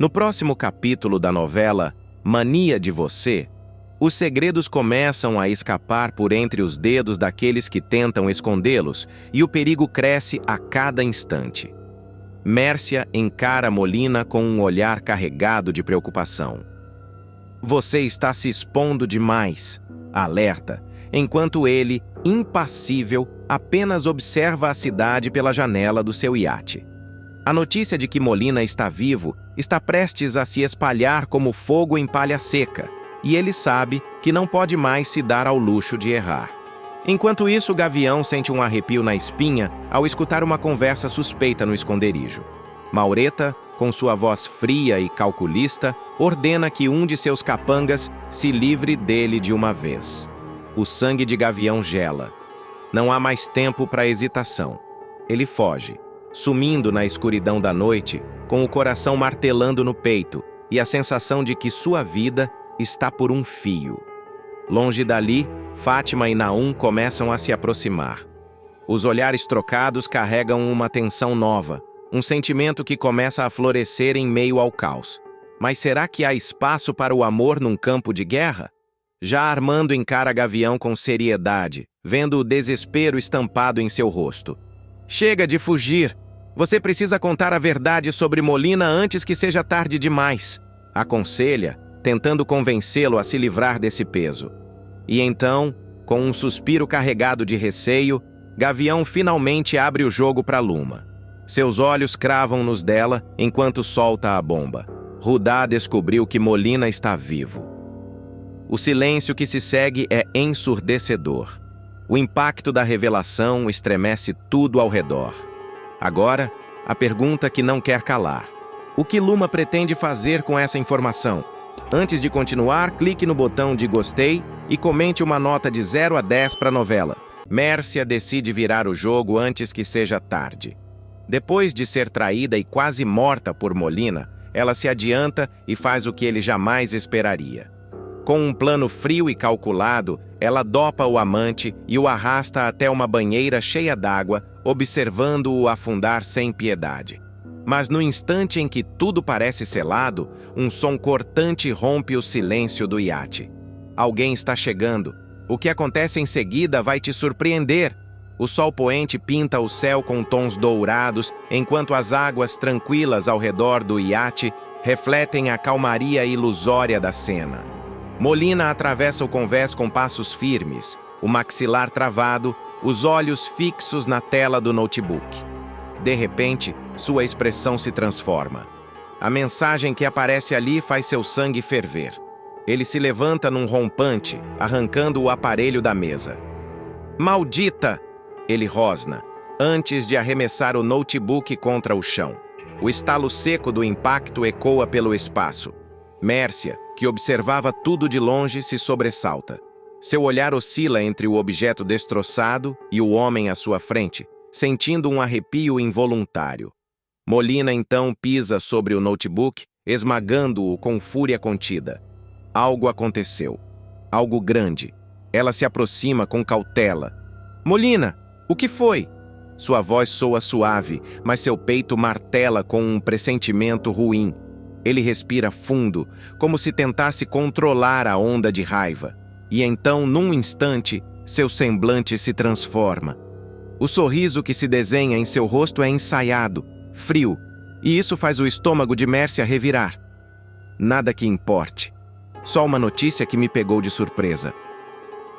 No próximo capítulo da novela Mania de Você, os segredos começam a escapar por entre os dedos daqueles que tentam escondê-los e o perigo cresce a cada instante. Mércia encara Molina com um olhar carregado de preocupação. Você está se expondo demais, alerta, enquanto ele, impassível, apenas observa a cidade pela janela do seu iate. A notícia de que Molina está vivo está prestes a se espalhar como fogo em palha seca, e ele sabe que não pode mais se dar ao luxo de errar. Enquanto isso, Gavião sente um arrepio na espinha ao escutar uma conversa suspeita no esconderijo. Maureta, com sua voz fria e calculista, ordena que um de seus capangas se livre dele de uma vez. O sangue de Gavião gela. Não há mais tempo para hesitação. Ele foge, sumindo na escuridão da noite, com o coração martelando no peito e a sensação de que sua vida está por um fio. Longe dali, Fátima e Naum começam a se aproximar. Os olhares trocados carregam uma tensão nova, um sentimento que começa a florescer em meio ao caos. Mas será que há espaço para o amor num campo de guerra? Já Armando encara Gavião com seriedade, vendo o desespero estampado em seu rosto. Chega de fugir! Você precisa contar a verdade sobre Molina antes que seja tarde demais, aconselha, tentando convencê-lo a se livrar desse peso. E então, com um suspiro carregado de receio, Gavião finalmente abre o jogo para Luma. Seus olhos cravam nos dela enquanto solta a bomba. Rudá descobriu que Molina está vivo. O silêncio que se segue é ensurdecedor. O impacto da revelação estremece tudo ao redor. Agora, a pergunta que não quer calar. O que Luma pretende fazer com essa informação? Antes de continuar, clique no botão de gostei e comente uma nota de 0 a 10 para a novela. Mércia decide virar o jogo antes que seja tarde. Depois de ser traída e quase morta por Molina, ela se adianta e faz o que ele jamais esperaria. Com um plano frio e calculado, ela dopa o amante e o arrasta até uma banheira cheia d'água, observando-o afundar sem piedade. Mas no instante em que tudo parece selado, um som cortante rompe o silêncio do iate. Alguém está chegando. O que acontece em seguida vai te surpreender. O sol poente pinta o céu com tons dourados, enquanto as águas tranquilas ao redor do iate refletem a calmaria ilusória da cena. Molina atravessa o convés com passos firmes, o maxilar travado, os olhos fixos na tela do notebook. De repente, sua expressão se transforma. A mensagem que aparece ali faz seu sangue ferver. Ele se levanta num rompante, arrancando o aparelho da mesa. "Maldita!" ele rosna, antes de arremessar o notebook contra o chão. O estalo seco do impacto ecoa pelo espaço. Mércia, que observava tudo de longe, se sobressalta. Seu olhar oscila entre o objeto destroçado e o homem à sua frente, sentindo um arrepio involuntário. Molina então pisa sobre o notebook, esmagando-o com fúria contida. Algo aconteceu. Algo grande. Ela se aproxima com cautela. "Molina, o que foi?" Sua voz soa suave, mas seu peito martela com um pressentimento ruim. Ele respira fundo, como se tentasse controlar a onda de raiva. E então, num instante, seu semblante se transforma. O sorriso que se desenha em seu rosto é ensaiado, frio, e isso faz o estômago de Mércia revirar. Nada que importe. Só uma notícia que me pegou de surpresa.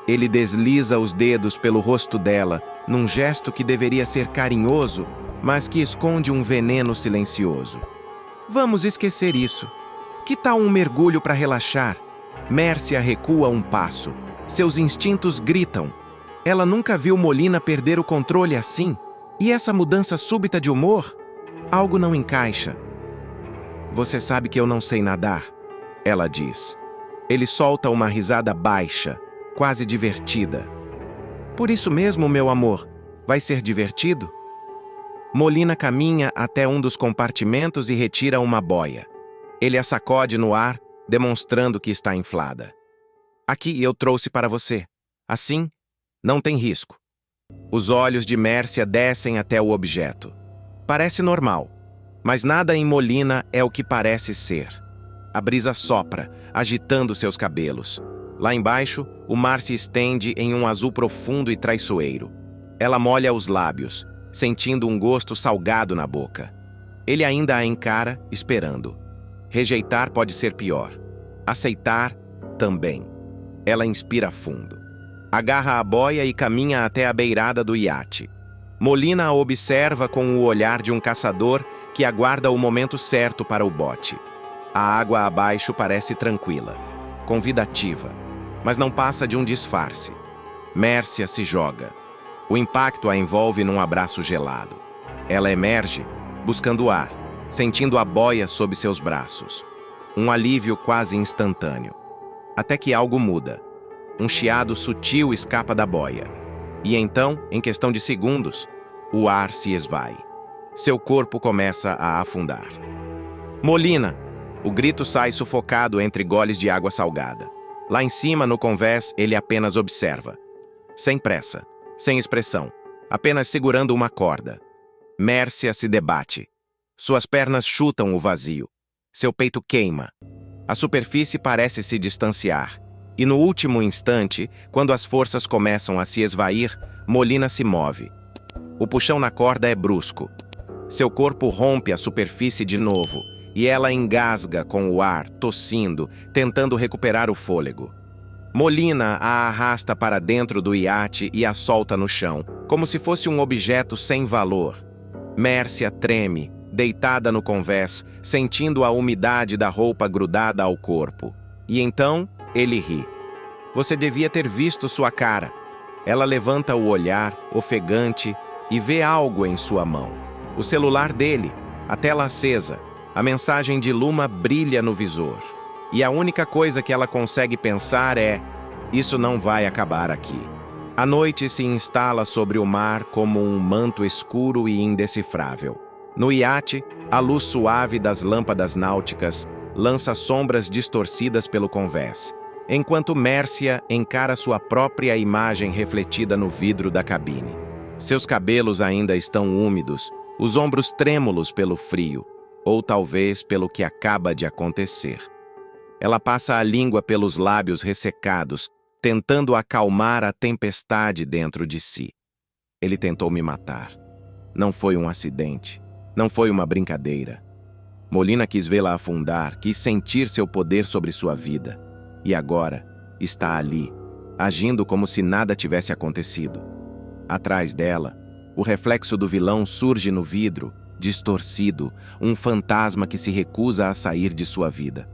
Ele desliza os dedos pelo rosto dela, num gesto que deveria ser carinhoso, mas que esconde um veneno silencioso. "Vamos esquecer isso. Que tal um mergulho para relaxar?" Mércia recua um passo. Seus instintos gritam. Ela nunca viu Molina perder o controle assim. E essa mudança súbita de humor? Algo não encaixa. "Você sabe que eu não sei nadar," ela diz. Ele solta uma risada baixa, quase divertida. "Por isso mesmo, meu amor, vai ser divertido?" Molina caminha até um dos compartimentos e retira uma boia. Ele a sacode no ar, demonstrando que está inflada. "Aqui eu trouxe para você. Assim, não tem risco." Os olhos de Mércia descem até o objeto. Parece normal. Mas nada em Molina é o que parece ser. A brisa sopra, agitando seus cabelos. Lá embaixo, o mar se estende em um azul profundo e traiçoeiro. Ela molha os lábios, sentindo um gosto salgado na boca. Ele ainda a encara, esperando. Rejeitar pode ser pior. Aceitar, também. Ela inspira fundo. Agarra a boia e caminha até a beirada do iate. Molina a observa com o olhar de um caçador que aguarda o momento certo para o bote. A água abaixo parece tranquila, convidativa, mas não passa de um disfarce. Mércia se joga. O impacto a envolve num abraço gelado. Ela emerge, buscando ar, sentindo a boia sob seus braços. Um alívio quase instantâneo. Até que algo muda. Um chiado sutil escapa da boia. E então, em questão de segundos, o ar se esvai. Seu corpo começa a afundar. Molina! O grito sai sufocado entre goles de água salgada. Lá em cima, no convés, ele apenas observa. Sem pressa, sem expressão, apenas segurando uma corda. Mércia se debate. Suas pernas chutam o vazio. Seu peito queima. A superfície parece se distanciar. E no último instante, quando as forças começam a se esvair, Molina se move. O puxão na corda é brusco. Seu corpo rompe a superfície de novo, e ela engasga com o ar, tossindo, tentando recuperar o fôlego. Molina a arrasta para dentro do iate e a solta no chão, como se fosse um objeto sem valor. Mércia treme, deitada no convés, sentindo a umidade da roupa grudada ao corpo. E então, ele ri. Você devia ter visto sua cara. Ela levanta o olhar, ofegante, e vê algo em sua mão. O celular dele, a tela acesa. A mensagem de Luma brilha no visor. E a única coisa que ela consegue pensar é: isso não vai acabar aqui. A noite se instala sobre o mar como um manto escuro e indecifrável. No iate, a luz suave das lâmpadas náuticas lança sombras distorcidas pelo convés, enquanto Mércia encara sua própria imagem refletida no vidro da cabine. Seus cabelos ainda estão úmidos, os ombros trêmulos pelo frio, ou talvez pelo que acaba de acontecer. Ela passa a língua pelos lábios ressecados, tentando acalmar a tempestade dentro de si. Ele tentou me matar. Não foi um acidente. Não foi uma brincadeira. Molina quis vê-la afundar, quis sentir seu poder sobre sua vida. E agora está ali, agindo como se nada tivesse acontecido. Atrás dela, o reflexo do vilão surge no vidro, distorcido, um fantasma que se recusa a sair de sua vida.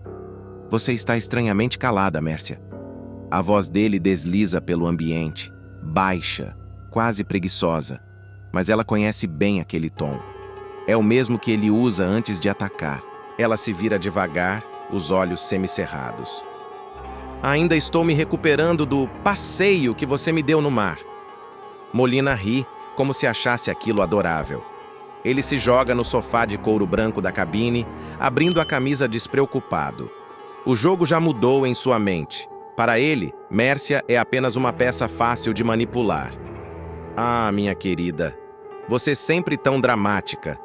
Você está estranhamente calada, Mércia. A voz dele desliza pelo ambiente, baixa, quase preguiçosa, mas ela conhece bem aquele tom. É o mesmo que ele usa antes de atacar. Ela se vira devagar, os olhos semicerrados. Ainda estou me recuperando do passeio que você me deu no mar. Molina ri, como se achasse aquilo adorável. Ele se joga no sofá de couro branco da cabine, abrindo a camisa despreocupado. O jogo já mudou em sua mente. Para ele, Mércia é apenas uma peça fácil de manipular. Ah, minha querida, você sempre tão dramática.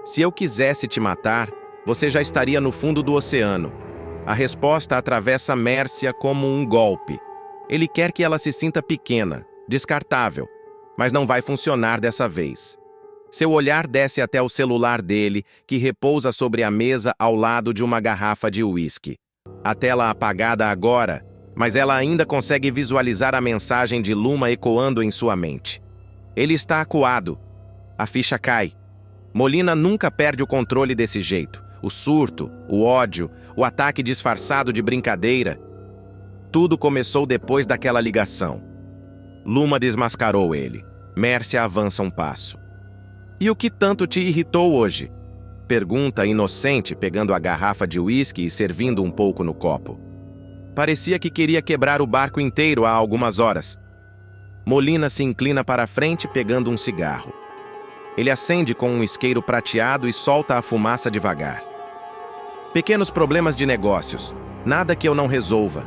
Se eu quisesse te matar, você já estaria no fundo do oceano. A resposta atravessa Mércia como um golpe. Ele quer que ela se sinta pequena, descartável, mas não vai funcionar dessa vez. Seu olhar desce até o celular dele, que repousa sobre a mesa ao lado de uma garrafa de uísque. A tela apagada agora, mas ela ainda consegue visualizar a mensagem de Luma ecoando em sua mente. Ele está acuado. A ficha cai. Molina nunca perde o controle desse jeito. O surto, o ódio, o ataque disfarçado de brincadeira. Tudo começou depois daquela ligação. Luma desmascarou ele. Mércia avança um passo. E o que tanto te irritou hoje? Pergunta inocente, pegando a garrafa de uísque e servindo um pouco no copo. Parecia que queria quebrar o barco inteiro há algumas horas. Molina se inclina para a frente, pegando um cigarro. Ele acende com um isqueiro prateado e solta a fumaça devagar. Pequenos problemas de negócios. Nada que eu não resolva.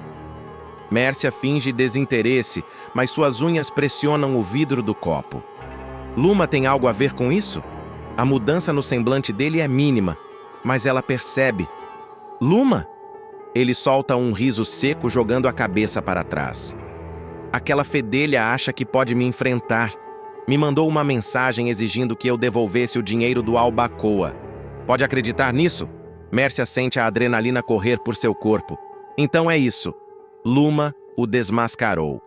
Mércia finge desinteresse, mas suas unhas pressionam o vidro do copo. Luma tem algo a ver com isso? A mudança no semblante dele é mínima, mas ela percebe. Luma? Ele solta um riso seco, jogando a cabeça para trás. Aquela fedelha acha que pode me enfrentar. Me mandou uma mensagem exigindo que eu devolvesse o dinheiro do Albacoa. Pode acreditar nisso? Mércia sente a adrenalina correr por seu corpo. Então é isso. Luma o desmascarou.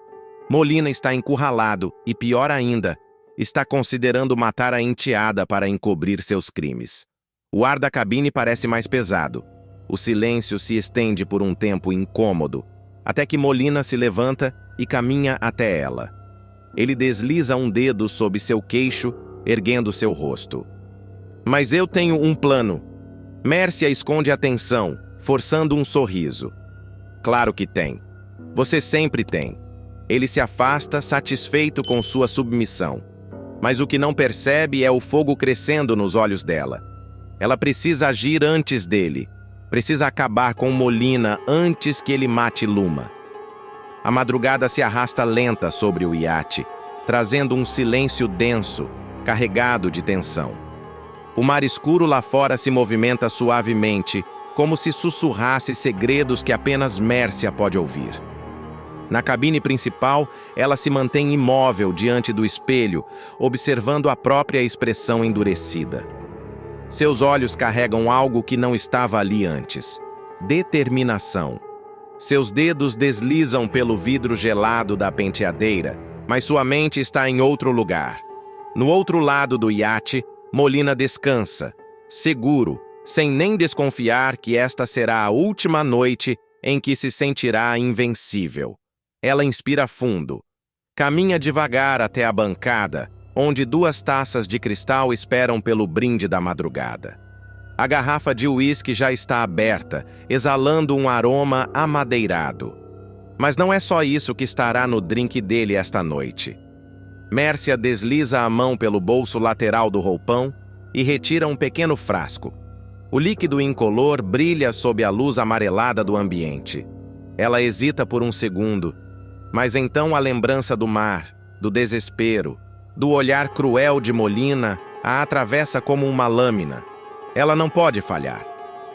Molina está encurralado e, pior ainda, está considerando matar a enteada para encobrir seus crimes. O ar da cabine parece mais pesado. O silêncio se estende por um tempo incômodo, até que Molina se levanta e caminha até ela. Ele desliza um dedo sob seu queixo, erguendo seu rosto. Mas eu tenho um plano. Mércia esconde a tensão, forçando um sorriso. Claro que tem. Você sempre tem. Ele se afasta, satisfeito com sua submissão. Mas o que não percebe é o fogo crescendo nos olhos dela. Ela precisa agir antes dele. Precisa acabar com Molina antes que ele mate Luma. A madrugada se arrasta lenta sobre o iate, trazendo um silêncio denso, carregado de tensão. O mar escuro lá fora se movimenta suavemente, como se sussurrasse segredos que apenas Mércia pode ouvir. Na cabine principal, ela se mantém imóvel diante do espelho, observando a própria expressão endurecida. Seus olhos carregam algo que não estava ali antes: determinação. Seus dedos deslizam pelo vidro gelado da penteadeira, mas sua mente está em outro lugar. No outro lado do iate, Molina descansa, seguro, sem nem desconfiar que esta será a última noite em que se sentirá invencível. Ela inspira fundo. Caminha devagar até a bancada, onde 2 taças de cristal esperam pelo brinde da madrugada. A garrafa de uísque já está aberta, exalando um aroma amadeirado. Mas não é só isso que estará no drink dele esta noite. Mércia desliza a mão pelo bolso lateral do roupão e retira um pequeno frasco. O líquido incolor brilha sob a luz amarelada do ambiente. Ela hesita por um segundo, mas então a lembrança do mar, do desespero, do olhar cruel de Molina a atravessa como uma lâmina. Ela não pode falhar.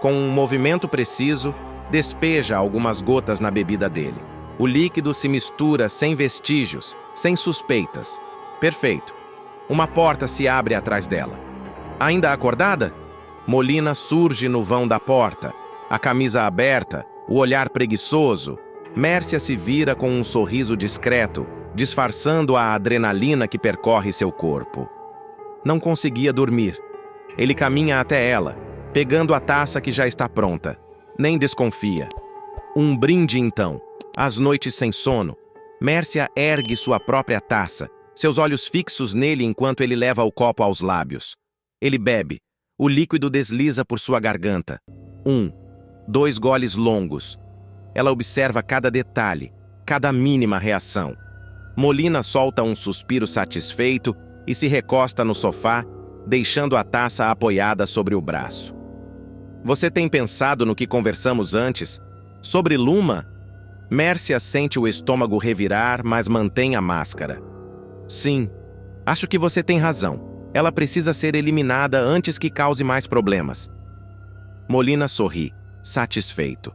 Com um movimento preciso, despeja algumas gotas na bebida dele. O líquido se mistura sem vestígios, sem suspeitas. Perfeito. Uma porta se abre atrás dela. Ainda acordada? Molina surge no vão da porta, a camisa aberta, o olhar preguiçoso. Mércia se vira com um sorriso discreto, disfarçando a adrenalina que percorre seu corpo. Não conseguia dormir. Ele caminha até ela, pegando a taça que já está pronta. Nem desconfia. Um brinde então. Às noites sem sono, Mércia ergue sua própria taça, seus olhos fixos nele enquanto ele leva o copo aos lábios. Ele bebe. O líquido desliza por sua garganta. 1, 2 goles longos. Ela observa cada detalhe, cada mínima reação. Molina solta um suspiro satisfeito e se recosta no sofá, deixando a taça apoiada sobre o braço. Você tem pensado no que conversamos antes? Sobre Luma? Mércia sente o estômago revirar, mas mantém a máscara. Sim, acho que você tem razão. Ela precisa ser eliminada antes que cause mais problemas. Molina sorri, satisfeito.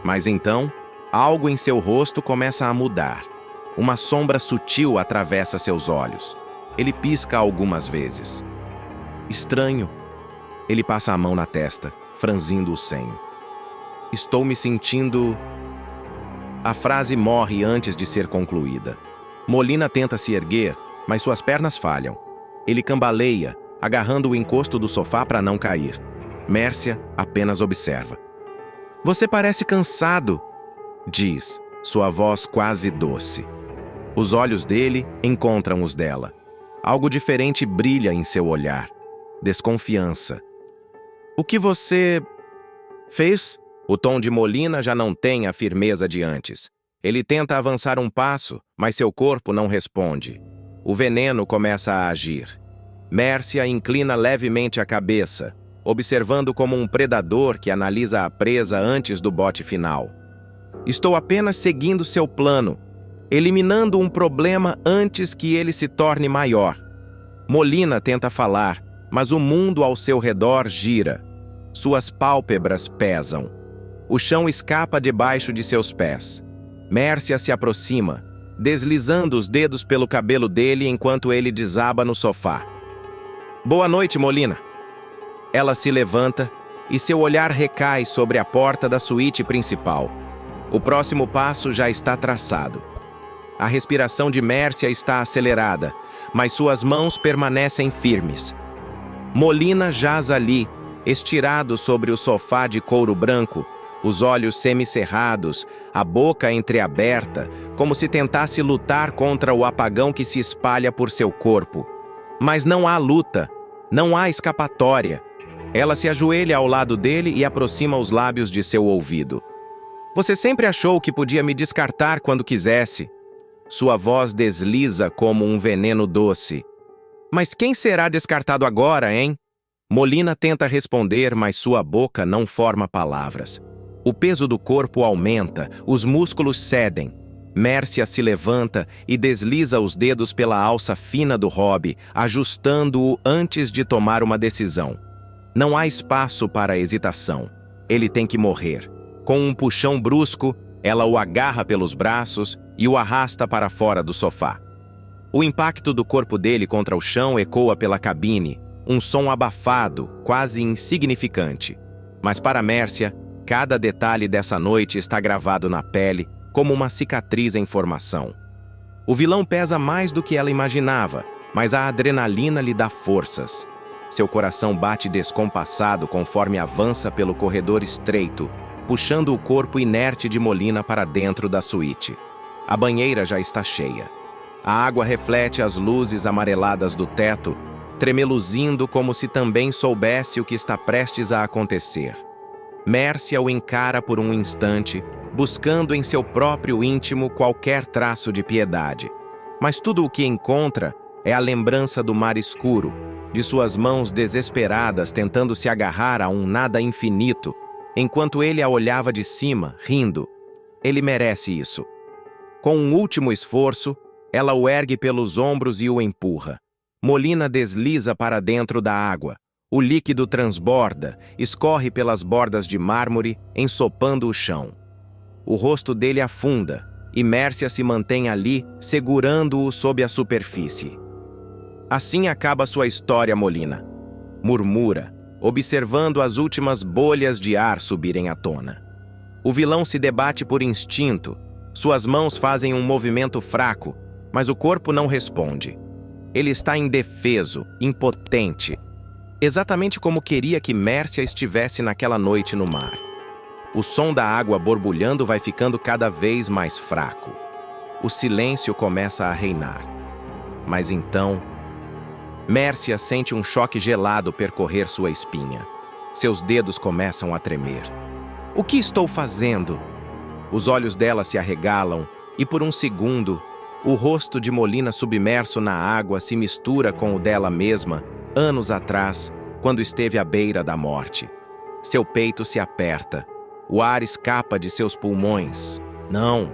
Mas então, algo em seu rosto começa a mudar. Uma sombra sutil atravessa seus olhos. Ele pisca algumas vezes. Estranho. Ele passa a mão na testa, franzindo o senho. Estou me sentindo... A frase morre antes de ser concluída. Molina tenta se erguer, mas suas pernas falham. Ele cambaleia, agarrando o encosto do sofá para não cair. Mércia apenas observa. Você parece cansado, diz, sua voz quase doce. Os olhos dele encontram os dela. Algo diferente brilha em seu olhar. Desconfiança. O que você fez? O tom de Molina já não tem a firmeza de antes. Ele tenta avançar um passo, mas seu corpo não responde. O veneno começa a agir. Mércia inclina levemente a cabeça, observando como um predador que analisa a presa antes do bote final. Estou apenas seguindo seu plano, eliminando um problema antes que ele se torne maior. Molina tenta falar, mas o mundo ao seu redor gira. Suas pálpebras pesam. O chão escapa debaixo de seus pés. Mércia se aproxima, deslizando os dedos pelo cabelo dele enquanto ele desaba no sofá. Boa noite, Molina. Ela se levanta e seu olhar recai sobre a porta da suíte principal. O próximo passo já está traçado. A respiração de Mércia está acelerada, mas suas mãos permanecem firmes. Molina jaz ali, estirado sobre o sofá de couro branco, os olhos semicerrados, a boca entreaberta, como se tentasse lutar contra o apagão que se espalha por seu corpo. Mas não há luta, não há escapatória. Ela se ajoelha ao lado dele e aproxima os lábios de seu ouvido. Você sempre achou que podia me descartar quando quisesse. Sua voz desliza como um veneno doce. Mas quem será descartado agora, hein? Molina tenta responder, mas sua boca não forma palavras. O peso do corpo aumenta, os músculos cedem. Mércia se levanta e desliza os dedos pela alça fina do hobby, ajustando-o antes de tomar uma decisão. Não há espaço para hesitação. Ele tem que morrer. Com um puxão brusco, ela o agarra pelos braços e o arrasta para fora do sofá. O impacto do corpo dele contra o chão ecoa pela cabine, um som abafado, quase insignificante. Mas para Mércia, cada detalhe dessa noite está gravado na pele, como uma cicatriz em formação. O vilão pesa mais do que ela imaginava, mas a adrenalina lhe dá forças. Seu coração bate descompassado conforme avança pelo corredor estreito, puxando o corpo inerte de Molina para dentro da suíte. A banheira já está cheia. A água reflete as luzes amareladas do teto, tremeluzindo como se também soubesse o que está prestes a acontecer. Mércia o encara por um instante, buscando em seu próprio íntimo qualquer traço de piedade. Mas tudo o que encontra é a lembrança do mar escuro, de suas mãos desesperadas tentando se agarrar a um nada infinito, enquanto ele a olhava de cima, rindo. Ele merece isso. Com um último esforço, ela o ergue pelos ombros e o empurra. Molina desliza para dentro da água. O líquido transborda, escorre pelas bordas de mármore, ensopando o chão. O rosto dele afunda, e Mércia se mantém ali, segurando-o sob a superfície. Assim acaba sua história, Molina. Murmura, observando as últimas bolhas de ar subirem à tona. O vilão se debate por instinto. Suas mãos fazem um movimento fraco, mas o corpo não responde. Ele está indefeso, impotente. Exatamente como queria que Mércia estivesse naquela noite no mar. O som da água borbulhando vai ficando cada vez mais fraco. O silêncio começa a reinar. Mas então, Mércia sente um choque gelado percorrer sua espinha. Seus dedos começam a tremer. O que estou fazendo? Os olhos dela se arregalam e, por um segundo, o rosto de Molina submerso na água se mistura com o dela mesma, anos atrás, quando esteve à beira da morte. Seu peito se aperta. O ar escapa de seus pulmões. Não,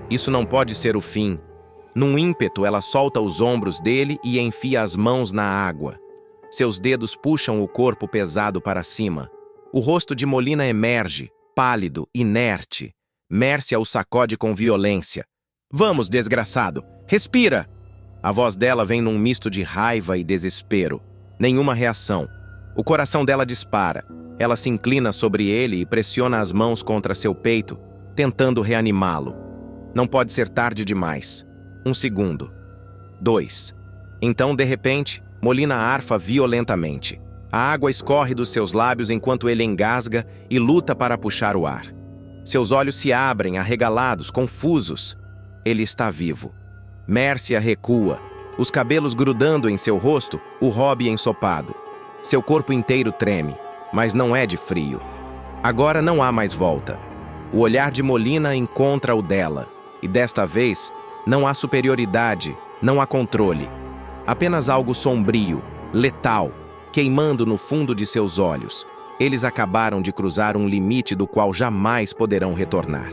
isso não pode ser o fim. Num ímpeto, ela solta os ombros dele e enfia as mãos na água. Seus dedos puxam o corpo pesado para cima. O rosto de Molina emerge, pálido, inerte. Mércia o sacode com violência. Vamos, desgraçado, respira! A voz dela vem num misto de raiva e desespero. Nenhuma reação. O coração dela dispara. Ela se inclina sobre ele e pressiona as mãos contra seu peito, tentando reanimá-lo. Não pode ser tarde demais. 1 segundo. 2. Então, de repente, Molina arfa violentamente. A água escorre dos seus lábios enquanto ele engasga e luta para puxar o ar. Seus olhos se abrem, arregalados, confusos. Ele está vivo. Mércia recua, os cabelos grudando em seu rosto, o hobby ensopado. Seu corpo inteiro treme, mas não é de frio. Agora não há mais volta. O olhar de Molina encontra o dela, e desta vez não há superioridade, não há controle. Apenas algo sombrio, letal, queimando no fundo de seus olhos. Eles acabaram de cruzar um limite do qual jamais poderão retornar.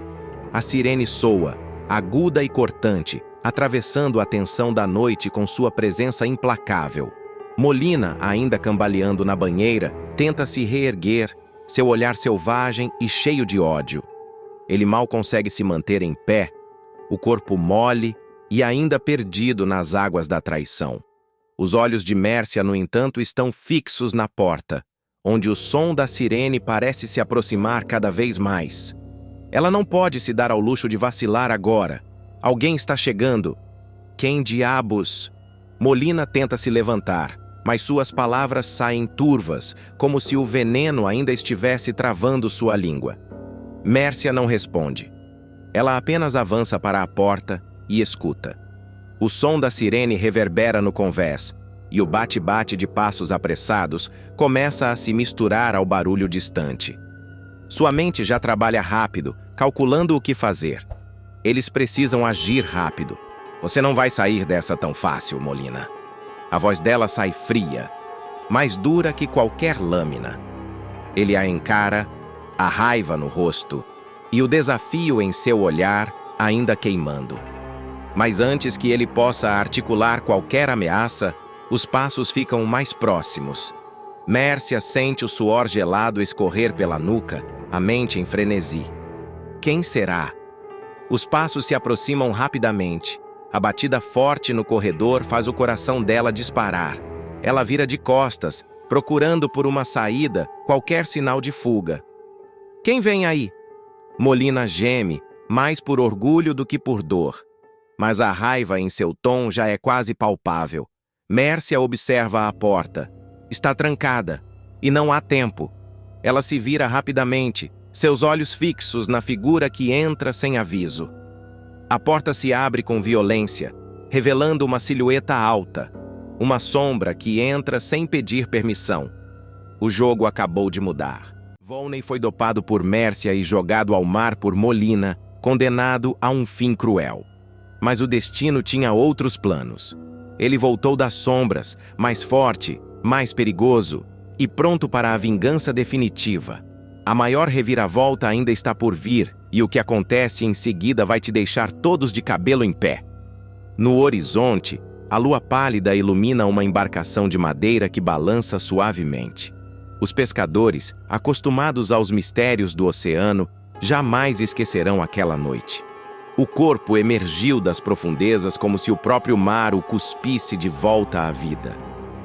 A sirene soa, aguda e cortante, atravessando a tensão da noite com sua presença implacável. Molina, ainda cambaleando na banheira, tenta se reerguer, seu olhar selvagem e cheio de ódio. Ele mal consegue se manter em pé, o corpo mole e ainda perdido nas águas da traição. Os olhos de Mércia, no entanto, estão fixos na porta, onde o som da sirene parece se aproximar cada vez mais. Ela não pode se dar ao luxo de vacilar agora. Alguém está chegando. Quem diabos? Molina tenta se levantar, mas suas palavras saem turvas, como se o veneno ainda estivesse travando sua língua. Mércia não responde. Ela apenas avança para a porta e escuta. O som da sirene reverbera no convés, e o bate-bate de passos apressados começa a se misturar ao barulho distante. Sua mente já trabalha rápido, calculando o que fazer. Eles precisam agir rápido. Você não vai sair dessa tão fácil, Molina. A voz dela sai fria, mais dura que qualquer lâmina. Ele a encara, a raiva no rosto e o desafio em seu olhar ainda queimando. Mas antes que ele possa articular qualquer ameaça, os passos ficam mais próximos. Mércia sente o suor gelado escorrer pela nuca, a mente em frenesi. Quem será? Os passos se aproximam rapidamente. A batida forte no corredor faz o coração dela disparar. Ela vira de costas, procurando por uma saída, qualquer sinal de fuga. Quem vem aí? Molina geme, mais por orgulho do que por dor. Mas a raiva em seu tom já é quase palpável. Mércia observa a porta. Está trancada, e não há tempo. Ela se vira rapidamente, seus olhos fixos na figura que entra sem aviso. A porta se abre com violência, revelando uma silhueta alta, uma sombra que entra sem pedir permissão. O jogo acabou de mudar. Volney foi dopado por Mércia e jogado ao mar por Molina, condenado a um fim cruel. Mas o destino tinha outros planos. Ele voltou das sombras, mais forte, mais perigoso e pronto para a vingança definitiva. A maior reviravolta ainda está por vir, e o que acontece em seguida vai te deixar todos de cabelo em pé. No horizonte, a lua pálida ilumina uma embarcação de madeira que balança suavemente. Os pescadores, acostumados aos mistérios do oceano, jamais esquecerão aquela noite. O corpo emergiu das profundezas como se o próprio mar o cuspisse de volta à vida.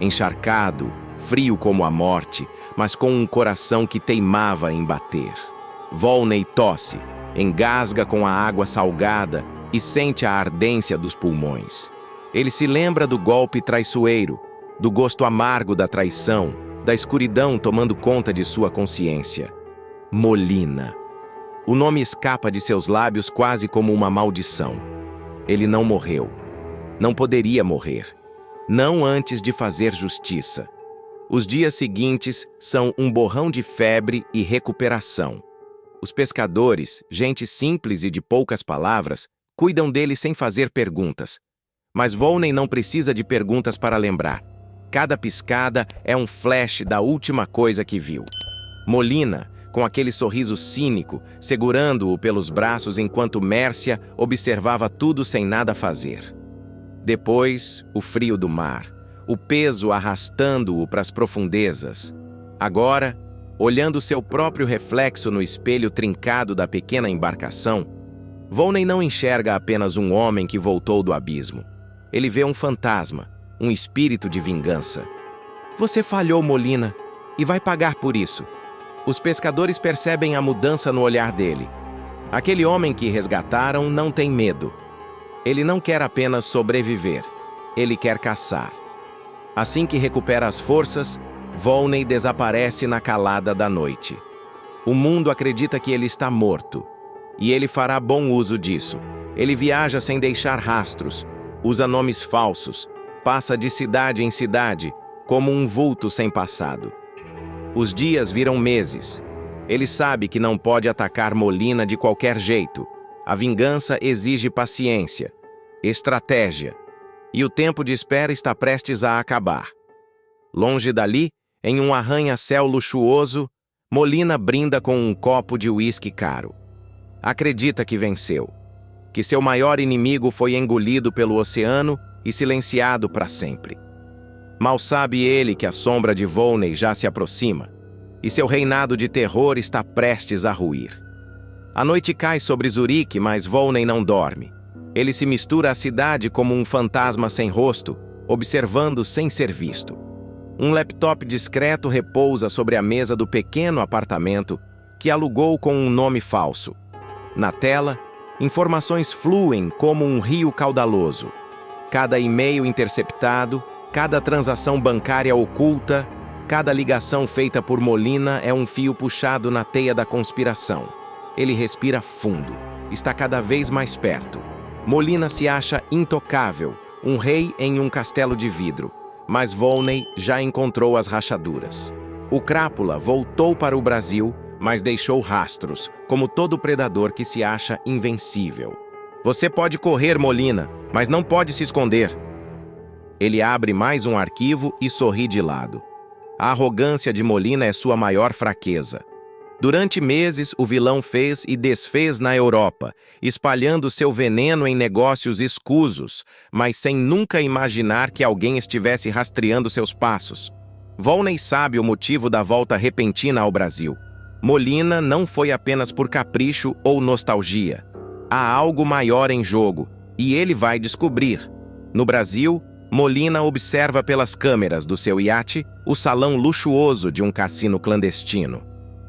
Encharcado, frio como a morte, mas com um coração que teimava em bater. Volney tosse, engasga com a água salgada e sente a ardência dos pulmões. Ele se lembra do golpe traiçoeiro, do gosto amargo da traição, da escuridão tomando conta de sua consciência. Molina. O nome escapa de seus lábios quase como uma maldição. Ele não morreu. Não poderia morrer. Não antes de fazer justiça. Os dias seguintes são um borrão de febre e recuperação. Os pescadores, gente simples e de poucas palavras, cuidam dele sem fazer perguntas. Mas Volney não precisa de perguntas para lembrar. Cada piscada é um flash da última coisa que viu. Molina, com aquele sorriso cínico, segurando-o pelos braços enquanto Mércia observava tudo sem nada fazer. Depois, o frio do mar, o peso arrastando-o para as profundezas. Agora, olhando seu próprio reflexo no espelho trincado da pequena embarcação, Volney não enxerga apenas um homem que voltou do abismo. Ele vê um fantasma, um espírito de vingança. Você falhou, Molina, e vai pagar por isso. Os pescadores percebem a mudança no olhar dele. Aquele homem que resgataram não tem medo. Ele não quer apenas sobreviver. Ele quer caçar. Assim que recupera as forças, Volney desaparece na calada da noite. O mundo acredita que ele está morto. E ele fará bom uso disso. Ele viaja sem deixar rastros, usa nomes falsos, passa de cidade em cidade, como um vulto sem passado. Os dias viram meses. Ele sabe que não pode atacar Molina de qualquer jeito. A vingança exige paciência, estratégia, e o tempo de espera está prestes a acabar. Longe dali, em um arranha-céu luxuoso, Molina brinda com um copo de uísque caro. Acredita que venceu, que seu maior inimigo foi engolido pelo oceano e silenciado para sempre. Mal sabe ele que a sombra de Volney já se aproxima, e seu reinado de terror está prestes a ruir. A noite cai sobre Zurique, mas Volney não dorme. Ele se mistura à cidade como um fantasma sem rosto, observando sem ser visto. Um laptop discreto repousa sobre a mesa do pequeno apartamento que alugou com um nome falso. Na tela, informações fluem como um rio caudaloso. Cada e-mail interceptado, cada transação bancária oculta, cada ligação feita por Molina é um fio puxado na teia da conspiração. Ele respira fundo. Está cada vez mais perto. Molina se acha intocável, um rei em um castelo de vidro. Mas Volney já encontrou as rachaduras. O Crápula voltou para o Brasil, mas deixou rastros, como todo predador que se acha invencível. Você pode correr, Molina, mas não pode se esconder. Ele abre mais um arquivo e sorri de lado. A arrogância de Molina é sua maior fraqueza. Durante meses, o vilão fez e desfez na Europa, espalhando seu veneno em negócios escusos, mas sem nunca imaginar que alguém estivesse rastreando seus passos. Volney sabe o motivo da volta repentina ao Brasil. Molina não foi apenas por capricho ou nostalgia. Há algo maior em jogo, e ele vai descobrir. No Brasil, Molina observa pelas câmeras do seu iate o salão luxuoso de um cassino clandestino.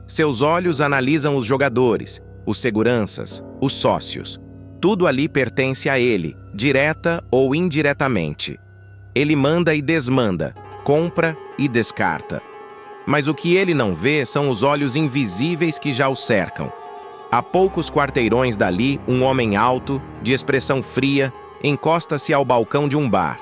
Seus olhos analisam os jogadores, os seguranças, os sócios. Tudo ali pertence a ele, direta ou indiretamente. Ele manda e desmanda, compra e descarta. Mas o que ele não vê são os olhos invisíveis que já o cercam. A poucos quarteirões dali, um homem alto, de expressão fria, encosta-se ao balcão de um bar.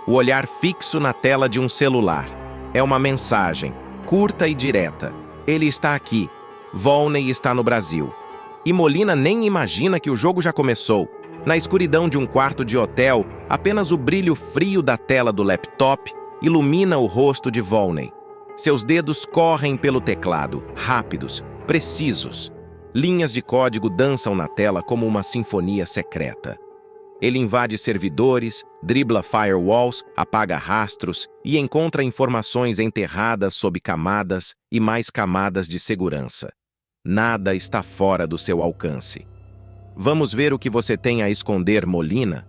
O olhar fixo na tela de um celular. É uma mensagem, curta e direta. Ele está aqui. Volney está no Brasil. E Molina nem imagina que o jogo já começou. Na escuridão de um quarto de hotel, apenas o brilho frio da tela do laptop ilumina o rosto de Volney. Seus dedos correm pelo teclado, rápidos, precisos. Linhas de código dançam na tela como uma sinfonia secreta. Ele invade servidores, dribla firewalls, apaga rastros e encontra informações enterradas sob camadas e mais camadas de segurança. Nada está fora do seu alcance. Vamos ver o que você tem a esconder, Molina?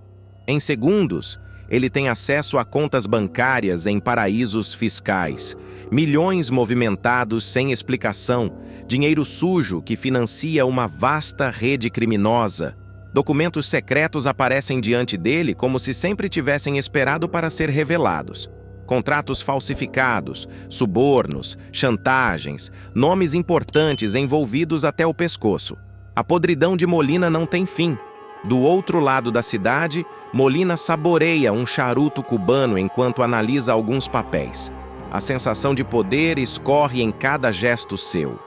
Em segundos, ele tem acesso a contas bancárias em paraísos fiscais, milhões movimentados sem explicação, dinheiro sujo que financia uma vasta rede criminosa. Documentos secretos aparecem diante dele como se sempre tivessem esperado para ser revelados. Contratos falsificados, subornos, chantagens, nomes importantes envolvidos até o pescoço. A podridão de Molina não tem fim. Do outro lado da cidade, Molina saboreia um charuto cubano enquanto analisa alguns papéis. A sensação de poder escorre em cada gesto seu.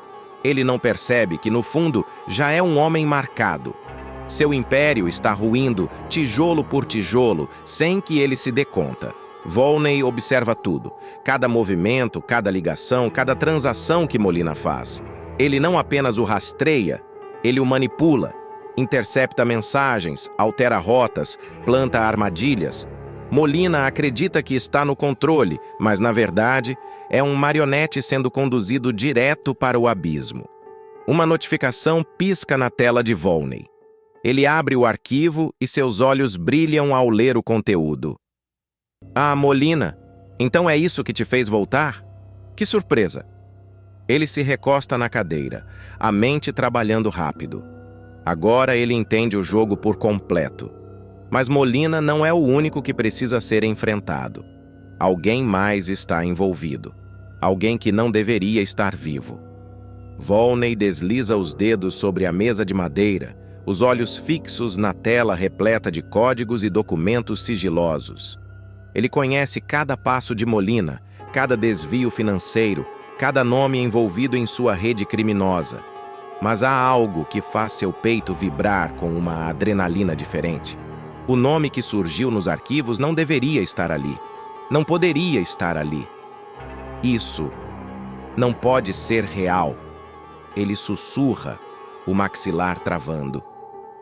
Ele não percebe que, no fundo, já é um homem marcado. Seu império está ruindo, tijolo por tijolo, sem que ele se dê conta. Volney observa tudo, cada movimento, cada ligação, cada transação que Molina faz. Ele não apenas o rastreia, ele o manipula, intercepta mensagens, altera rotas, planta armadilhas. Molina acredita que está no controle, mas, na verdade, é um marionete sendo conduzido direto para o abismo. Uma notificação pisca na tela de Volney. Ele abre o arquivo e seus olhos brilham ao ler o conteúdo. Ah, Molina, então é isso que te fez voltar? Que surpresa! Ele se recosta na cadeira, a mente trabalhando rápido. Agora ele entende o jogo por completo. Mas Molina não é o único que precisa ser enfrentado. Alguém mais está envolvido. Alguém que não deveria estar vivo. Volney desliza os dedos sobre a mesa de madeira, os olhos fixos na tela repleta de códigos e documentos sigilosos. Ele conhece cada passo de Molina, cada desvio financeiro, cada nome envolvido em sua rede criminosa. Mas há algo que faz seu peito vibrar com uma adrenalina diferente. O nome que surgiu nos arquivos não deveria estar ali. Não poderia estar ali. Isso não pode ser real. Ele sussurra, o maxilar travando.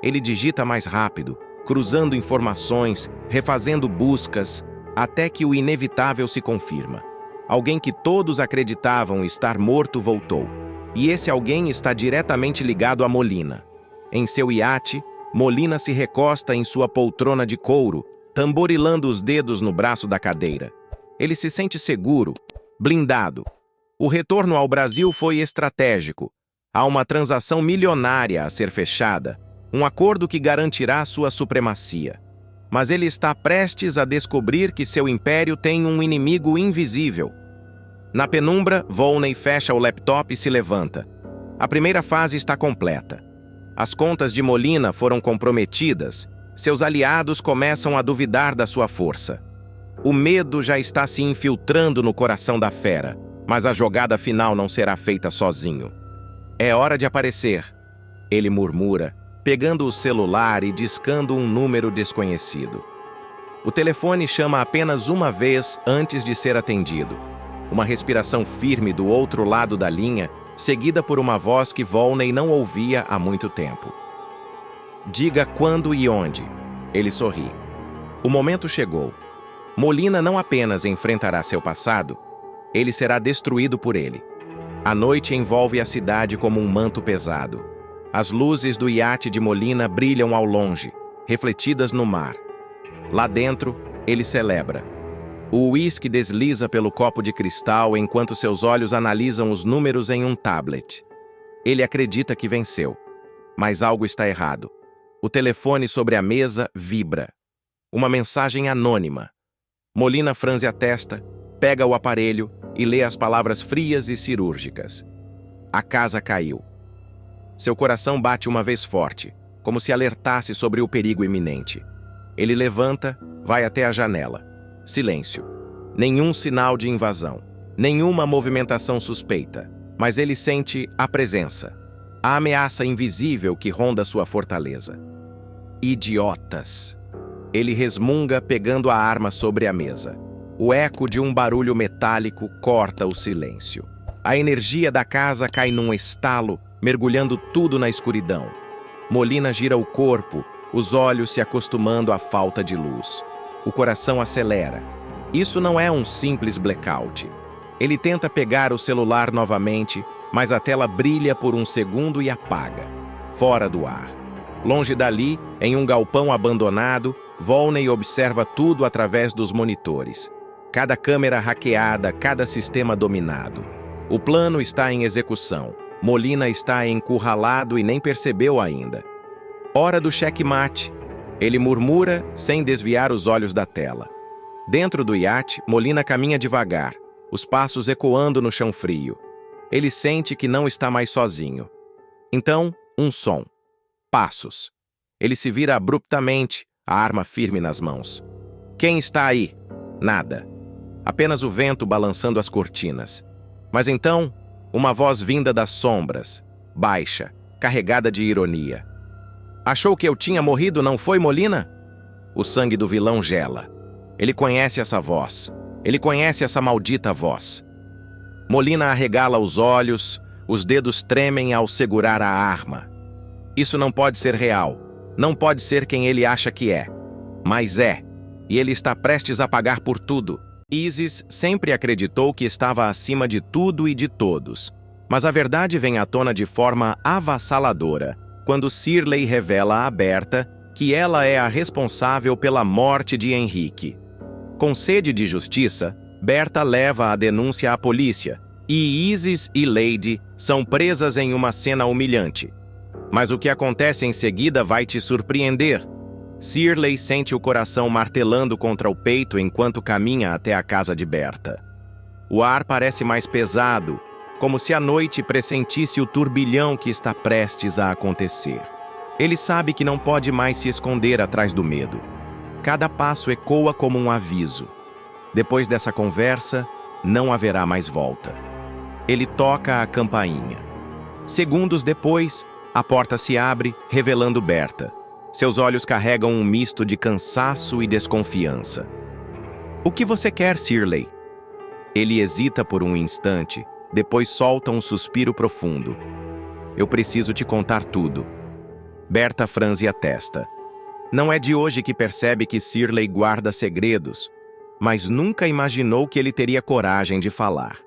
Ele digita mais rápido, cruzando informações, refazendo buscas. até que o inevitável se confirma. Alguém que todos acreditavam estar morto voltou. E esse alguém está diretamente ligado a Molina. Em seu iate, Molina se recosta em sua poltrona de couro, tamborilando os dedos no braço da cadeira. Ele se sente seguro, blindado. O retorno ao Brasil foi estratégico. Há uma transação milionária a ser fechada, um acordo que garantirá sua supremacia. Mas ele está prestes a descobrir que seu império tem um inimigo invisível. Na penumbra, Volney fecha o laptop e se levanta. A primeira fase está completa. As contas de Molina foram comprometidas. Seus aliados começam a duvidar da sua força. O medo já está se infiltrando no coração da fera, mas a jogada final não será feita sozinho. É hora de aparecer, ele murmura, pegando o celular e discando um número desconhecido. O telefone chama apenas uma vez antes de ser atendido. Uma respiração firme do outro lado da linha, seguida por uma voz que Volney não ouvia há muito tempo. Diga quando e onde. Ele sorri. O momento chegou. Molina não apenas enfrentará seu passado, ele será destruído por ele. A noite envolve a cidade como um manto pesado. As luzes do iate de Molina brilham ao longe, refletidas no mar. Lá dentro, ele celebra. O uísque desliza pelo copo de cristal enquanto seus olhos analisam os números em um tablet. Ele acredita que venceu. Mas algo está errado. O telefone sobre a mesa vibra. Uma mensagem anônima. Molina franze a testa, pega o aparelho e lê as palavras frias e cirúrgicas. A casa caiu. Seu coração bate uma vez forte, como se alertasse sobre o perigo iminente. Ele levanta, vai até a janela. Silêncio. Nenhum sinal de invasão. Nenhuma movimentação suspeita. Mas ele sente a presença. A ameaça invisível que ronda sua fortaleza. Idiotas. Ele resmunga pegando a arma sobre a mesa. O eco de um barulho metálico corta o silêncio. A energia da casa cai num estalo, mergulhando tudo na escuridão. Molina gira o corpo, os olhos se acostumando à falta de luz. O coração acelera. Isso não é um simples blackout. Ele tenta pegar o celular novamente, mas a tela brilha por um segundo e apaga, fora do ar. Longe dali, em um galpão abandonado, Volney observa tudo através dos monitores. Cada câmera hackeada, cada sistema dominado. O plano está em execução. Molina está encurralado e nem percebeu ainda. Hora do checkmate. Ele murmura, sem desviar os olhos da tela. Dentro do iate, Molina caminha devagar, os passos ecoando no chão frio. Ele sente que não está mais sozinho. Então, um som. Passos. Ele se vira abruptamente, a arma firme nas mãos. Quem está aí? Nada. Apenas o vento balançando as cortinas. Mas então, uma voz vinda das sombras, baixa, carregada de ironia. Achou que eu tinha morrido, não foi, Molina? O sangue do vilão gela. Ele conhece essa voz. Ele conhece essa maldita voz. Molina arregala os olhos, os dedos tremem ao segurar a arma. Isso não pode ser real. Não pode ser quem ele acha que é. Mas é. E ele está prestes a pagar por tudo. Isis sempre acreditou que estava acima de tudo e de todos. Mas a verdade vem à tona de forma avassaladora quando Shirley revela a Berta que ela é a responsável pela morte de Henrique. Com sede de justiça, Berta leva a denúncia à polícia, e Isis e Lady são presas em uma cena humilhante. Mas o que acontece em seguida vai te surpreender. Shirley sente o coração martelando contra o peito enquanto caminha até a casa de Berta. O ar parece mais pesado, como se a noite pressentisse o turbilhão que está prestes a acontecer. Ele sabe que não pode mais se esconder atrás do medo. Cada passo ecoa como um aviso. Depois dessa conversa, não haverá mais volta. Ele toca a campainha. Segundos depois, a porta se abre, revelando Berta. Seus olhos carregam um misto de cansaço e desconfiança. O que você quer, Shirley? Ele hesita por um instante, depois solta um suspiro profundo. Eu preciso te contar tudo. Berta franze a testa. Não é de hoje que percebe que Shirley guarda segredos. mas nunca imaginou que ele teria coragem de falar.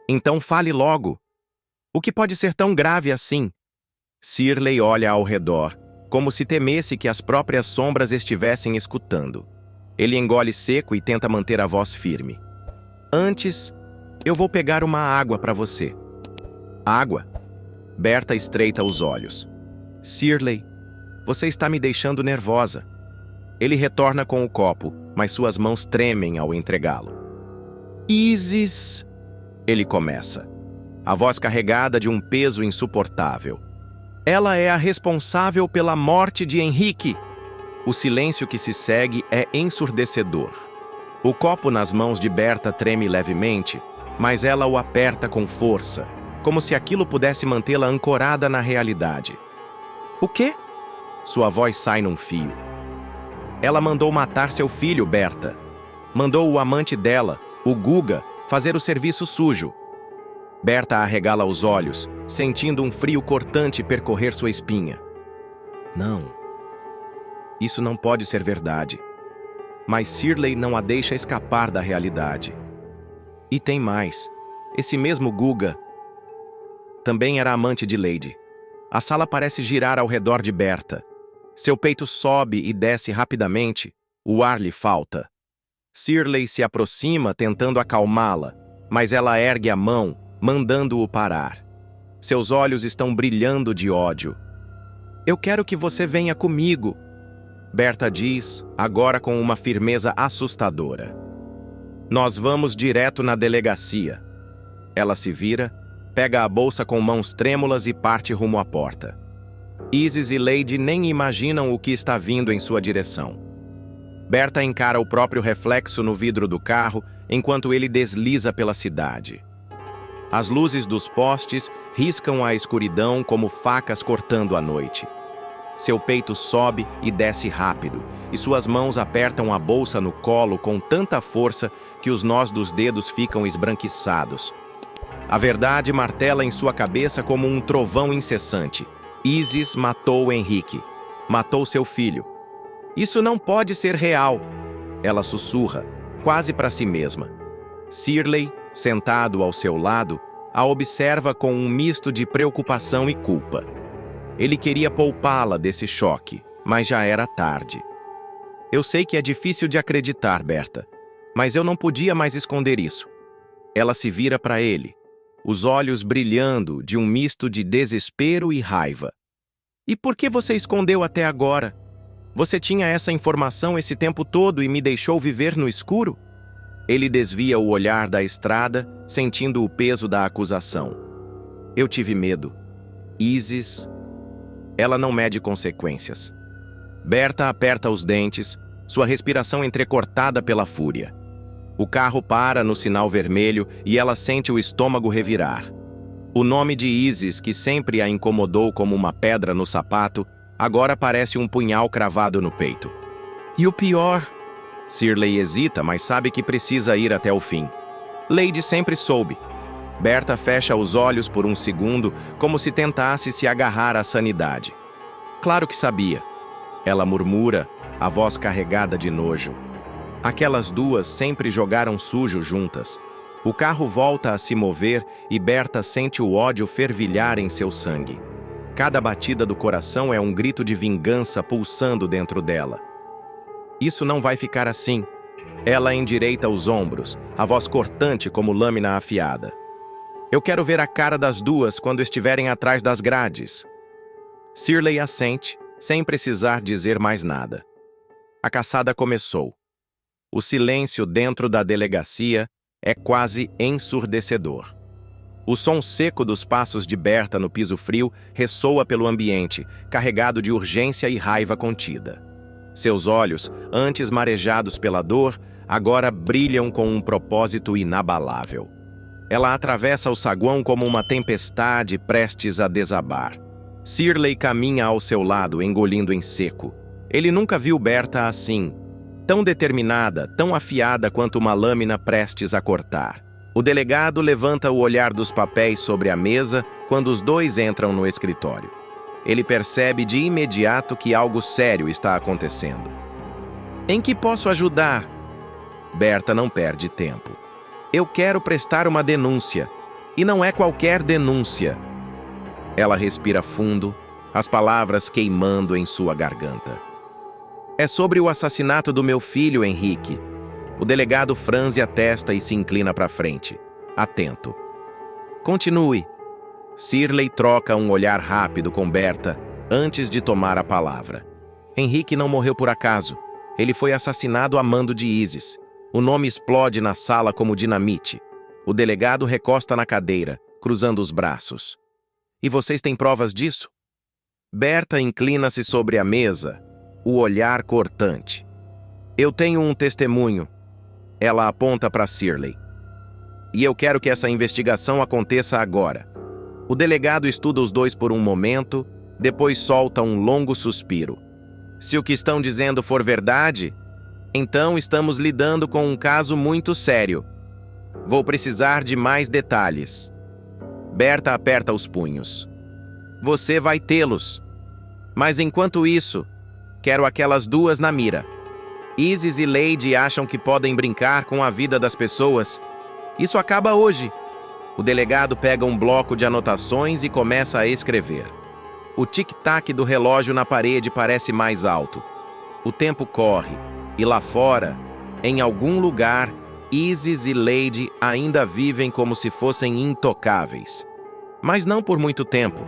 Então fale logo. O que pode ser tão grave assim? Shirley olha ao redor, como se temesse que as próprias sombras estivessem escutando. Ele engole seco e tenta manter a voz firme. Antes, eu vou pegar uma água para você. Água? Berta estreita os olhos. Shirley, você está me deixando nervosa. Ele retorna com o copo, mas suas mãos tremem ao entregá-lo. Isis, ele começa, a voz carregada de um peso insuportável. Ela é a responsável pela morte de Henrique. O silêncio que se segue é ensurdecedor. O copo nas mãos de Berta treme levemente, mas ela o aperta com força, como se aquilo pudesse mantê-la ancorada na realidade. O quê? Sua voz sai num fio. Ela mandou matar seu filho, Berta. Mandou o amante dela, o Guga, fazer o serviço sujo. Berta arregala os olhos, sentindo um frio cortante percorrer sua espinha. Não. Isso não pode ser verdade. Mas Shirley não a deixa escapar da realidade. E tem mais. Esse mesmo Guga também era amante de Lady. A sala parece girar ao redor de Berta. Seu peito sobe e desce rapidamente. O ar lhe falta. Shirley se aproxima tentando acalmá-la, mas ela ergue a mão, mandando-o parar. Seus olhos estão brilhando de ódio. Eu quero que você venha comigo, Berta diz, agora com uma firmeza assustadora. Nós vamos direto na delegacia. Ela se vira, pega a bolsa com mãos trêmulas e parte rumo à porta. Isis e Lady nem imaginam o que está vindo em sua direção. Berta encara o próprio reflexo no vidro do carro enquanto ele desliza pela cidade. As luzes dos postes riscam a escuridão como facas cortando a noite. Seu peito sobe e desce rápido, e suas mãos apertam a bolsa no colo com tanta força que os nós dos dedos ficam esbranquiçados. A verdade martela em sua cabeça como um trovão incessante. Isis matou Henrique. Matou seu filho. Isso não pode ser real. Ela sussurra, quase para si mesma. Shirley, sentado ao seu lado, a observa com um misto de preocupação e culpa. Ele queria poupá-la desse choque, mas já era tarde. Eu sei que é difícil de acreditar, Berta, mas eu não podia mais esconder isso. Ela se vira para ele, os olhos brilhando de um misto de desespero e raiva. E por que você escondeu até agora? Você tinha essa informação esse tempo todo e me deixou viver no escuro? Ele desvia o olhar da estrada, sentindo o peso da acusação. Eu tive medo. Isis... Ela não mede consequências. Berta aperta os dentes, sua respiração entrecortada pela fúria. O carro para no sinal vermelho e ela sente o estômago revirar. O nome de Isis, que sempre a incomodou como uma pedra no sapato, agora parece um punhal cravado no peito. E o pior... Shirley hesita, mas sabe que precisa ir até o fim. Lady sempre soube. Berta fecha os olhos por um segundo, como se tentasse se agarrar à sanidade. Claro que sabia. Ela murmura, a voz carregada de nojo. Aquelas duas sempre jogaram sujo juntas. O carro volta a se mover e Berta sente o ódio fervilhar em seu sangue. Cada batida do coração é um grito de vingança pulsando dentro dela. Isso não vai ficar assim. Ela endireita os ombros, a voz cortante como lâmina afiada. Eu quero ver a cara das duas quando estiverem atrás das grades. Shirley assente, sem precisar dizer mais nada. A caçada começou. O silêncio dentro da delegacia é quase ensurdecedor. O som seco dos passos de Berta no piso frio ressoa pelo ambiente, carregado de urgência e raiva contida. Seus olhos, antes marejados pela dor, agora brilham com um propósito inabalável. Ela atravessa o saguão como uma tempestade prestes a desabar. Shirley caminha ao seu lado, engolindo em seco. Ele nunca viu Berta assim, tão determinada, tão afiada quanto uma lâmina prestes a cortar. O delegado levanta o olhar dos papéis sobre a mesa quando os dois entram no escritório. Ele percebe de imediato que algo sério está acontecendo. Em que posso ajudar? Berta não perde tempo. Eu quero prestar uma denúncia. E não é qualquer denúncia. Ela respira fundo, as palavras queimando em sua garganta. É sobre o assassinato do meu filho, Henrique. O delegado franze a testa e se inclina para frente, atento. Continue. Shirley troca um olhar rápido com Berta antes de tomar a palavra. Henrique não morreu por acaso. Ele foi assassinado a mando de Isis. O nome explode na sala como dinamite. O delegado recosta na cadeira, cruzando os braços. E vocês têm provas disso? Berta inclina-se sobre a mesa, o olhar cortante. Eu tenho um testemunho. Ela aponta para Shirley. E eu quero que essa investigação aconteça agora. O delegado estuda os dois por um momento, depois solta um longo suspiro. Se o que estão dizendo for verdade, então estamos lidando com um caso muito sério. Vou precisar de mais detalhes. Berta aperta os punhos. Você vai tê-los. Mas enquanto isso, quero aquelas duas na mira. Isis e Lady acham que podem brincar com a vida das pessoas. Isso acaba hoje. O delegado pega um bloco de anotações e começa a escrever. O tic-tac do relógio na parede parece mais alto. O tempo corre, e lá fora, em algum lugar, Isis e Lady ainda vivem como se fossem intocáveis. Mas não por muito tempo.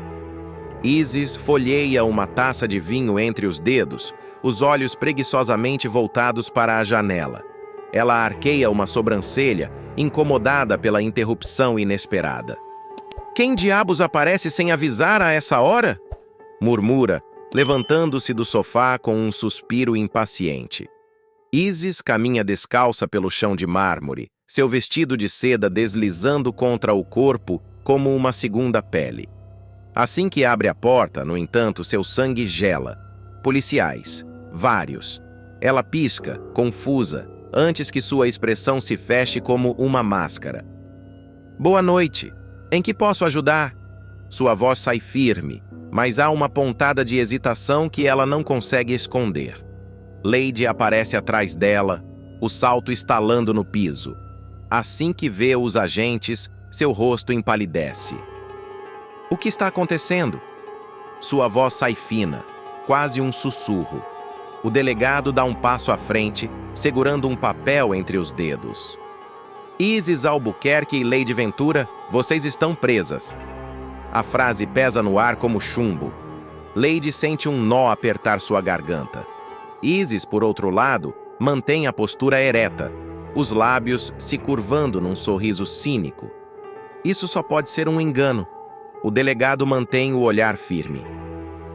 Isis folheia uma taça de vinho entre os dedos, os olhos preguiçosamente voltados para a janela. Ela arqueia uma sobrancelha, incomodada pela interrupção inesperada. Quem diabos aparece sem avisar a essa hora? Murmura, levantando-se do sofá com um suspiro impaciente. Isis caminha descalça pelo chão de mármore, seu vestido de seda deslizando contra o corpo como uma segunda pele. Assim que abre a porta, no entanto, seu sangue gela. Policiais. Vários. Ela pisca, confusa, antes que sua expressão se feche como uma máscara. Boa noite. Em que posso ajudar? Sua voz sai firme, mas há uma pontada de hesitação que ela não consegue esconder. Lady aparece atrás dela, o salto estalando no piso. Assim que vê os agentes, seu rosto empalidece. O que está acontecendo? Sua voz sai fina, quase um sussurro. O delegado dá um passo à frente, segurando um papel entre os dedos. Isis Albuquerque e Lady Ventura, vocês estão presas. A frase pesa no ar como chumbo. Lady sente um nó apertar sua garganta. Isis, por outro lado, mantém a postura ereta, os lábios se curvando num sorriso cínico. Isso só pode ser um engano. O delegado mantém o olhar firme.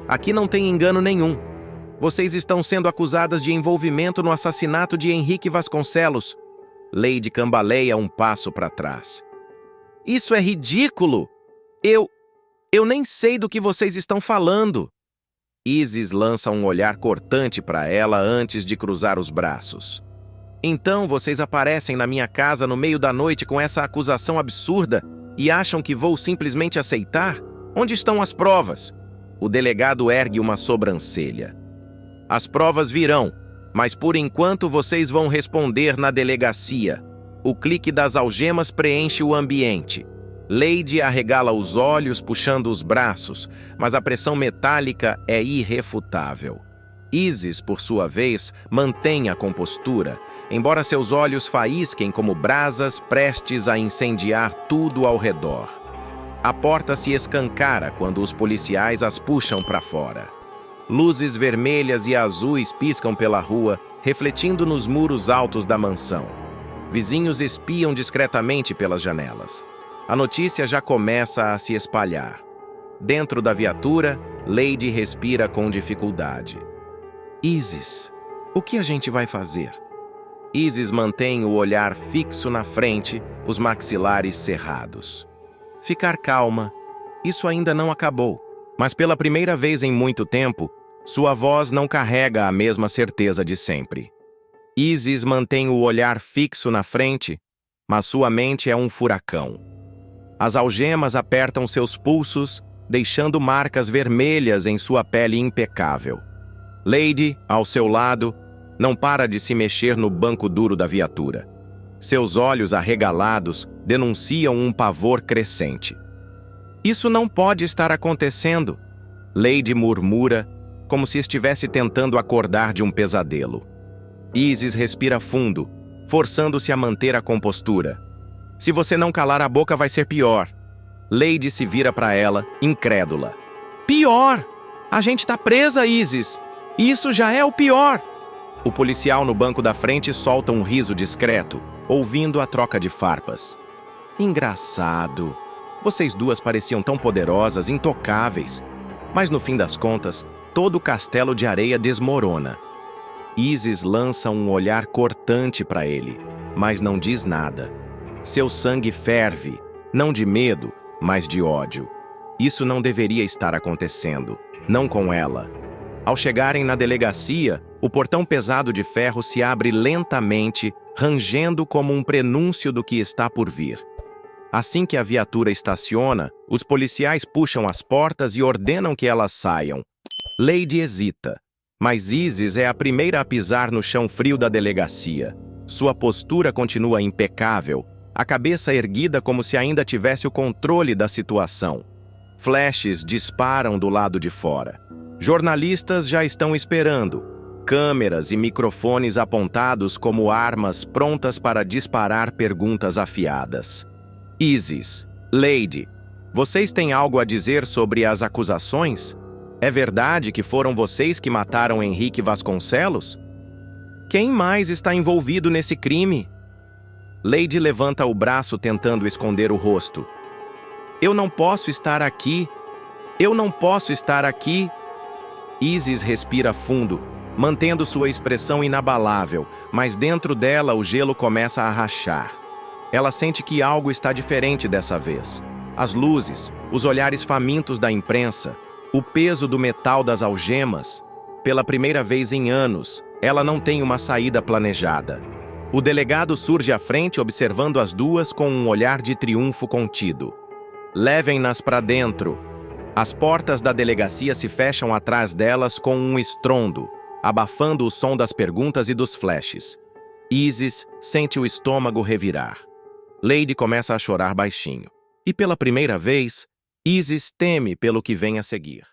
Aqui não tem engano nenhum. Vocês estão sendo acusadas de envolvimento no assassinato de Henrique Vasconcelos. Lady cambaleia um passo para trás. Isso é ridículo! Eu nem sei do que vocês estão falando. Isis lança um olhar cortante para ela antes de cruzar os braços. Então vocês aparecem na minha casa no meio da noite com essa acusação absurda e acham que vou simplesmente aceitar? Onde estão as provas? O delegado ergue uma sobrancelha. As provas virão, mas por enquanto vocês vão responder na delegacia. O clique das algemas preenche o ambiente. Lady arregala os olhos, puxando os braços, mas a pressão metálica é irrefutável. Isis, por sua vez, mantém a compostura, embora seus olhos faísquem como brasas prestes a incendiar tudo ao redor. A porta se escancara quando os policiais as puxam para fora. Luzes vermelhas e azuis piscam pela rua, refletindo nos muros altos da mansão. Vizinhos espiam discretamente pelas janelas. A notícia já começa a se espalhar. Dentro da viatura, Lady respira com dificuldade. Isis, o que a gente vai fazer? Isis mantém o olhar fixo na frente, os maxilares cerrados. Ficar calma. Isso ainda não acabou. Mas pela primeira vez em muito tempo, sua voz não carrega a mesma certeza de sempre. Isis mantém o olhar fixo na frente, mas sua mente é um furacão. As algemas apertam seus pulsos, deixando marcas vermelhas em sua pele impecável. Lady, ao seu lado, não para de se mexer no banco duro da viatura. Seus olhos arregalados denunciam um pavor crescente. Isso não pode estar acontecendo, Lady murmura, como se estivesse tentando acordar de um pesadelo. Isis respira fundo, forçando-se a manter a compostura. Se você não calar a boca, vai ser pior. Lady se vira para ela, incrédula. Pior! A gente tá presa, Isis! Isso já é o pior! O policial no banco da frente solta um riso discreto, ouvindo a troca de farpas. Engraçado. Vocês duas pareciam tão poderosas, intocáveis. Mas no fim das contas, todo o castelo de areia desmorona. Isis lança um olhar cortante para ele, mas não diz nada. Seu sangue ferve, não de medo, mas de ódio. Isso não deveria estar acontecendo, não com ela. Ao chegarem na delegacia, o portão pesado de ferro se abre lentamente, rangendo como um prenúncio do que está por vir. Assim que a viatura estaciona, os policiais puxam as portas e ordenam que elas saiam. Lady hesita, mas Isis é a primeira a pisar no chão frio da delegacia. Sua postura continua impecável, a cabeça erguida como se ainda tivesse o controle da situação. Flashes disparam do lado de fora. Jornalistas já estão esperando, câmeras e microfones apontados como armas prontas para disparar perguntas afiadas. Isis, Lady, vocês têm algo a dizer sobre as acusações? É verdade que foram vocês que mataram Henrique Vasconcelos? Quem mais está envolvido nesse crime? Lady levanta o braço tentando esconder o rosto. Eu não posso estar aqui. Eu não posso estar aqui. Isis respira fundo, mantendo sua expressão inabalável, mas dentro dela o gelo começa a rachar. Ela sente que algo está diferente dessa vez. As luzes, os olhares famintos da imprensa, o peso do metal das algemas. Pela primeira vez em anos, ela não tem uma saída planejada. O delegado surge à frente observando as duas com um olhar de triunfo contido. Levem-nas para dentro. As portas da delegacia se fecham atrás delas com um estrondo, abafando o som das perguntas e dos flashes. Isis sente o estômago revirar. Lady começa a chorar baixinho. E pela primeira vez, Isis teme pelo que vem a seguir.